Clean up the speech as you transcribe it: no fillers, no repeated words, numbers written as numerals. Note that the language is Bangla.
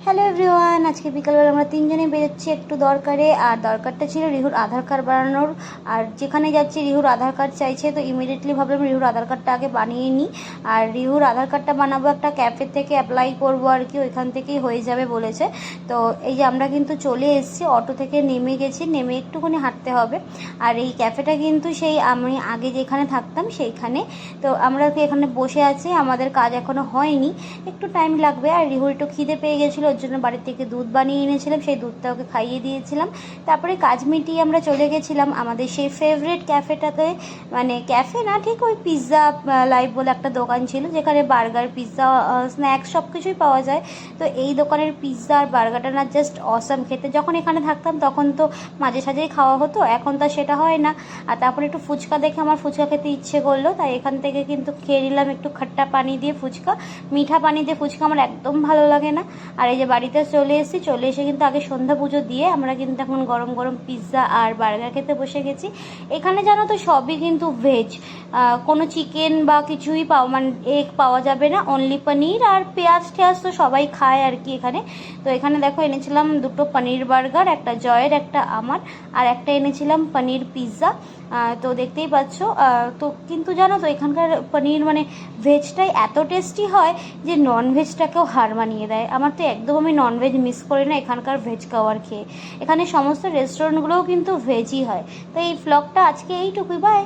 হ্যালো এভরিওয়ান, আজকে বিকালবেলা আমরা তিনজনে বেরোচ্ছি একটু দরকারে। আর দরকারটা ছিল রিহুর আধার কার্ড বানানোর। আর যেখানে যাচ্ছি রিহুর আধার কার্ড চাইছে, তো ইমিডিয়েটলি ভাবলাম রিহুর আধার কার্ডটা আগে বানিয়ে নিই। আর রিহুর আধার কার্ডটা বানাবো একটা ক্যাফে থেকে অ্যাপ্লাই করবো আর কি, ওইখান থেকেই হয়ে যাবে বলেছে। তো এই যে আমরা কিন্তু চলে এসেছি, অটো থেকে নেমে গেছি, নেমে একটুখানি হাঁটতে হবে। আর এই ক্যাফেটা কিন্তু সেই আমি আগে যেখানে থাকতাম সেইখানে। তো আমরা এখানে বসে আছি, আমাদের কাজ এখনও হয়নি, একটু টাইম লাগবে। আর রিহুর একটু খিদে পেয়ে গেছিলো, ওর জন্য বাড়ি থেকে দুধ বানিয়ে এনেছিলাম, সেই দুধটা ওকে খাইয়ে দিয়েছিলাম। তারপরে কাজ মিটিয়ে আমরা চলে গেছিলাম আমাদের সেই ফেভারিট ক্যাফেটাতে। মানে ক্যাফে না ঠিক, ওই পিৎজা লাইভ বলে একটা দোকান ছিল, যেখানে বার্গার, পিৎজা, স্ন্যাক্স সব কিছুই পাওয়া যায়। তো এই দোকানের পিৎজা আর বার্গারটা না জাস্ট অসাম খেতে। যখন এখানে থাকতাম তখন তো মাঝে সাঝেই খাওয়া হতো, এখন তো সেটা হয় না। আর তারপরে একটু ফুচকা দেখে আমার ফুচকা খেতে ইচ্ছে করলো, তাই এখান থেকে কিন্তু খেয়ে নিলাম একটু খাট্টা পানি দিয়ে ফুচকা। মিঠা পানি দিয়ে ফুচকা আমার একদম ভালো লাগে না। আর এই যে বাড়িতে চলে এসেছি, চলে এসে কিন্তু আগে সন্ধ্যা পুজো দিয়ে আমরা কিন্তু এখন গরম গরম পিৎজা আর বার্গার খেতে বসে গেছি। এখানে জানো তো সবই কিন্তু ভেজ, কোনো চিকেন বা কিছুই মানে এগ পাওয়া যাবে না, অনলি পনির আর পেঁয়াজ টেয়াজ তো সবাই খায় আর কি এখানে। তো এখানে দেখো এনেছিলাম দুটো পনির বার্গার, একটা জয়ের একটা আমার, আর একটা এনেছিলাম পনির পিৎজা। তো দেখতেই পাচ্ছ। তো কিন্তু জানো তো এখানকার পনির মানে ভেজটাই এত টেস্টি হয় যে ননভেজটাকেও হার মানিয়ে দেয়। আমার তো একদম, আমি ননভেজ মিস করি না এখানকার ভেজ খাবার খেয়ে। এখানে সমস্ত রেস্টুরেন্টগুলোও কিন্তু ভেজই হয়। তো এই ভ্লগটা আজকে এইটুকুই, বাই।